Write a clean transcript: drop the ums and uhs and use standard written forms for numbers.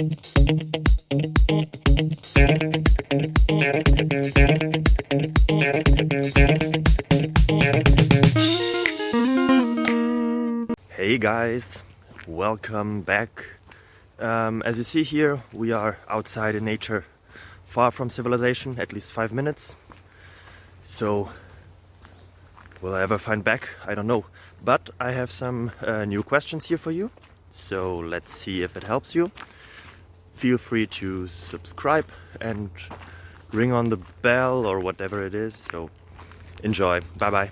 Hey guys, welcome back. As you see here, we are outside in nature, far from civilization, at least 5 minutes. So, will I ever find back? I don't know. But I have some new questions here for you. So let's see if it helps you. Feel free to subscribe and ring on the bell or whatever it is. So enjoy. Bye bye.